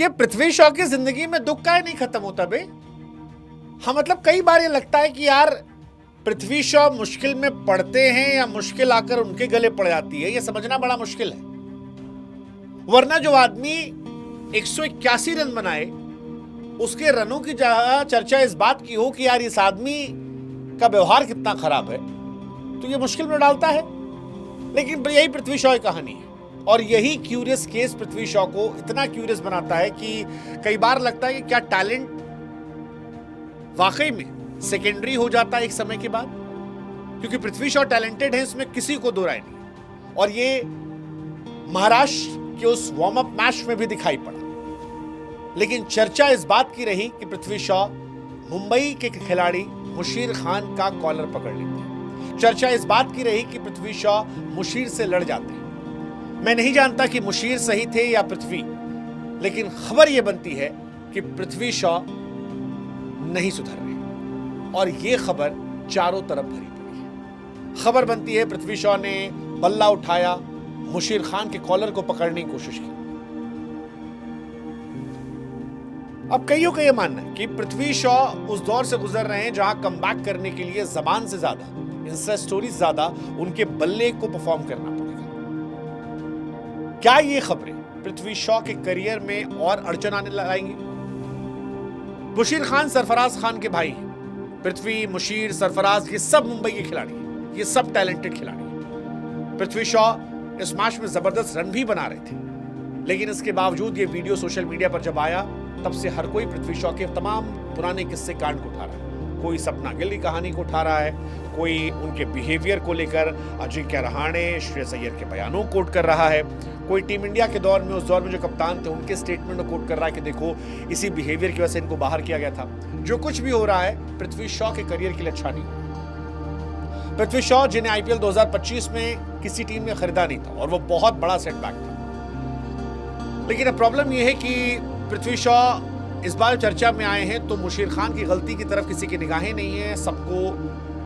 ये पृथ्वी शॉ की जिंदगी में दुख का नहीं खत्म होता बे। हाँ मतलब कई बार ये लगता है कि यार पृथ्वी शॉ मुश्किल में पड़ते हैं या मुश्किल आकर उनके गले पड़ जाती है, ये समझना बड़ा मुश्किल है। वरना जो आदमी 181 रन बनाए उसके रनों की चर्चा इस बात की हो कि यार इस आदमी का व्यवहार कितना खराब है, तो ये मुश्किल में डालता है। लेकिन यही पृथ्वी शॉ की कहानी है और यही क्यूरियस केस पृथ्वी शॉ को इतना क्यूरियस बनाता है कि कई बार लगता है कि क्या टैलेंट वाकई में सेकेंडरी हो जाता है एक समय के बाद, क्योंकि पृथ्वी शॉ टैलेंटेड है, इसमें किसी को दो राय नहीं। और ये महाराष्ट्र के उस वार्म अप मैच में भी दिखाई पड़ा। लेकिन चर्चा इस बात की रही कि पृथ्वी शॉ मुंबई के खिलाड़ी मुशीर खान का कॉलर पकड़ लेते हैं। चर्चा इस बात की रही कि पृथ्वी शॉ मुशीर से लड़ जाते हैं। मैं नहीं जानता कि मुशीर सही थे या पृथ्वी, लेकिन खबर यह बनती है कि पृथ्वी शॉ नहीं सुधर रहे और यह खबर चारों तरफ भरी पड़ी है। खबर बनती है पृथ्वी शॉ ने बल्ला उठाया, मुशीर खान के कॉलर को पकड़ने की कोशिश की। अब कईयों का यह मानना है कि पृथ्वी शॉ उस दौर से गुजर रहे हैं जहां कमबैक करने के लिए जबान से ज्यादा, इंस्टा स्टोरी ज्यादा उनके बल्ले को परफॉर्म करना पड़ेगा। क्या ये खबरें पृथ्वी शॉ के करियर में और अड़चन आने लगाएंगी? मुशीर खान सरफराज खान के भाई हैं। पृथ्वी, मुशीर, सरफराज ये सब मुंबई के खिलाड़ी हैं, ये सब टैलेंटेड खिलाड़ी हैं। पृथ्वी शॉ इस मैच में जबरदस्त रन भी बना रहे थे, लेकिन इसके बावजूद ये वीडियो सोशल मीडिया पर जब आया तब से हर कोई पृथ्वी शॉ के तमाम पुराने किस्से कांड को उठा रहा है। कोई सपना गिल की कहानी को उठा रहा है, कोई उनके बिहेवियर को लेकर अजिंक्य रहाणे, श्रेयस अय्यर के बयानों को कोट कर रहा है, कोई टीम इंडिया के दौर में, उस दौर में जो कप्तान थे उनके स्टेटमेंट को कोट कर रहा है कि देखो इसी बिहेवियर की वजह से इनको बाहर किया गया था। जो कुछ भी हो रहा है पृथ्वी शॉ के करियर के लिए अच्छा नहीं। पृथ्वी शॉ जिन्हें आईपीएल 2025 में किसी टीम ने खरीदा नहीं था और वो बहुत बड़ा सेटबैक था। लेकिन अब प्रॉब्लम यह है कि पृथ्वी शॉ इस बार चर्चा में आए हैं तो मुशीर खान की गलती की तरफ किसी की निगाहें नहीं है। सबको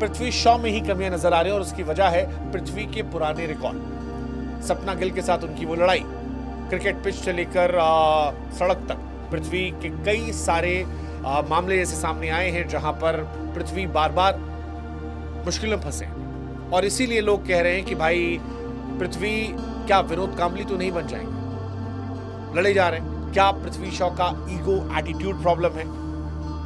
पृथ्वी शॉ में ही कमियां नजर आ रही है और उसकी वजह है पृथ्वी के पुराने रिकॉर्ड। सपना गिल के साथ उनकी वो लड़ाई, क्रिकेट पिच से लेकर सड़क तक पृथ्वी के कई सारे मामले ऐसे सामने आए हैं जहां पर पृथ्वी बार बार मुश्किलों में फंसे और इसीलिए लोग कह रहे हैं कि भाई पृथ्वी क्या विनोद कांबली तो नहीं बन जाएंगे। लड़े जा रहे हैं। क्या पृथ्वी शॉ का ईगो एटीट्यूड प्रॉब्लम है?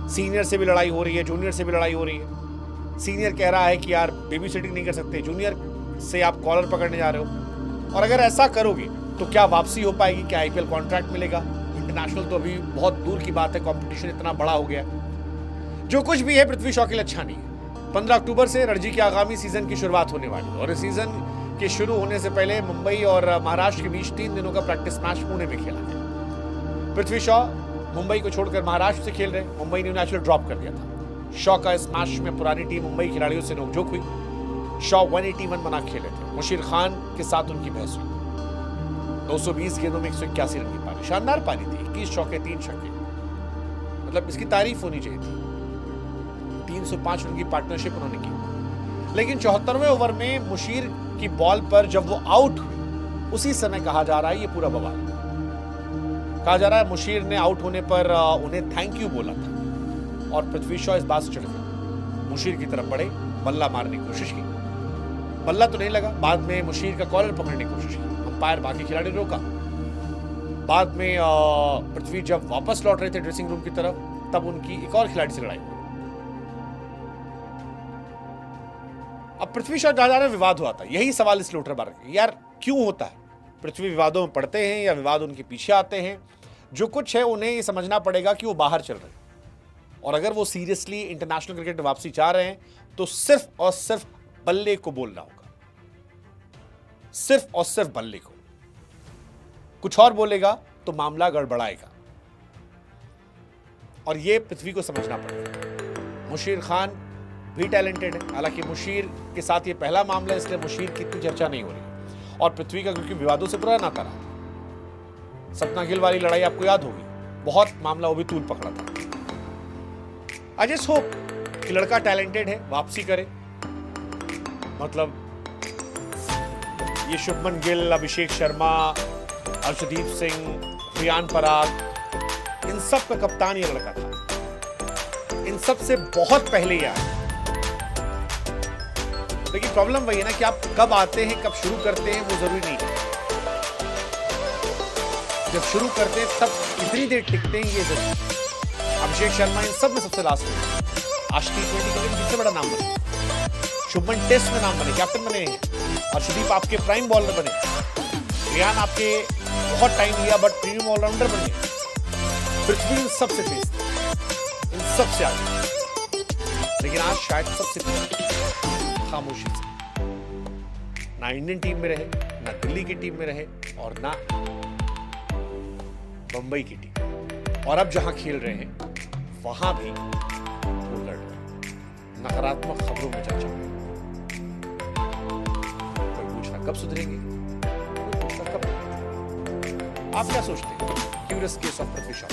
सीनियर से भी लड़ाई हो रही है, जूनियर से भी लड़ाई हो रही है। सीनियर कह रहा है कि यार बेबी सिटिंग नहीं कर सकते, जूनियर से आप कॉलर पकड़ने जा रहे हो और अगर ऐसा करोगे तो क्या वापसी हो पाएगी? क्या आईपीएल कॉन्ट्रैक्ट मिलेगा? इंटरनेशनल तो अभी बहुत दूर की बात है, कंपटीशन इतना बड़ा हो गया। जो कुछ भी है पृथ्वी शॉ के लिए अच्छा नहीं है। 15 अक्टूबर से रणजी के आगामी सीजन की शुरुआत होने वाली है और इस सीजन के शुरू होने से पहले मुंबई और महाराष्ट्र के बीच 3 दिनों का प्रैक्टिस मैच पुणे में खेला गया। पृथ्वी शॉ मुंबई को छोड़कर महाराष्ट्र से खेल रहे, मुंबई ने नेचुरल ड्रॉप कर दिया था। शॉ का इस मैच में पुरानी टीम मुंबई खिलाड़ियों से नोकझोंक हुई। शॉ 181 बना खेले थे। मुशीर खान के साथ उनकी बहस हुई। 220 गेंदों में 181 रन की पारी, शानदार पारी थी। 21 चौके 3 छक्के, मतलब इसकी तारीफ होनी चाहिए थी। 305 रन की पार्टनरशिप उन्होंने की। लेकिन 74वें ओवर में मुशीर की बॉल पर जब वो आउट हुए उसी समय कहा जा रहा है ये पूरा बवाल। कहा जा रहा है मुशीर ने आउट होने पर उन्हें थैंक यू बोला था और पृथ्वी शॉ इस बात से चिढ़ गए। मुशीर की तरफ बढ़े, बल्ला मारने की कोशिश की, बल्ला तो नहीं लगा। बाद में मुशीर का कॉलर पकड़ने की कोशिश की, अंपायर बाकी खिलाड़ी रोका। बाद में पृथ्वी जब वापस लौट रहे थे ड्रेसिंग रूम की तरफ तब उनकी एक और खिलाड़ी से लड़ाई हुई। अब पृथ्वी शॉ ज्यादा विवाद हुआ था। यही सवाल इस लोटर बार यार क्यों होता है? पृथ्वी विवादों में पड़ते हैं या विवाद उनके पीछे आते हैं? जो कुछ है उन्हें ये समझना पड़ेगा कि वो बाहर चल रहे हैं और अगर वो सीरियसली इंटरनेशनल क्रिकेट में वापसी चाह रहे हैं तो सिर्फ और सिर्फ बल्ले को बोलना होगा, सिर्फ और सिर्फ बल्ले को। कुछ और बोलेगा तो मामला गड़बड़ाएगा और ये पृथ्वी को समझना पड़ेगा। मुशीर खान भी टैलेंटेड है, हालांकि मुशीर के साथ ये पहला मामला है इसलिए मुशीर की इतनी चर्चा नहीं हो रही और पृथ्वी का क्योंकि विवादों से बुरा नाता रहा। सपना गिल वाली लड़ाई आपको याद होगी, बहुत मामला वो भी तूल पकड़ा था। आई जस्ट होप कि लड़का टैलेंटेड है, वापसी करे। मतलब ये शुभमन गिल, अभिषेक शर्मा, अर्शदीप सिंह, रियान पराग, इन सब का कप्तान ये लड़का था, इन सब से बहुत पहले ही आया। लेकिन प्रॉब्लम वही है ना कि आप कब आते हैं, कब शुरू करते हैं, वो जरूरी नहीं है। जब शुरू करते हैं तब कितनी देर टिकते हैं ये जरूरी। अभिषेक शर्मा इन सब में सबसे लास्ट में, आज T20 का सबसे बड़ा नाम बने, शुभमन टेस्ट में नाम बने, कैप्टन बने, अर्शदीप आपके प्राइम बॉलर बने, रियान आपके बहुत टाइम लिया बट प्रीमियम ऑलराउंडर बने, पृथ्वी इन सबसे तेज, इन सबसे आगे। लेकिन आज शायद सबसे तेज खामोशी से, ना इंडियन टीम में रहे, ना दिल्ली की टीम में रहे, और ना बंबई की टीम। और अब जहां खेल रहे हैं वहां भी लड़ रहे, नकारात्मक खबरों में चर्चा। कोई पूछना कब सुधरेंगे, कोई पूछना कब। आप क्या सोचते हैं? Curious case of Prithvi Shaw.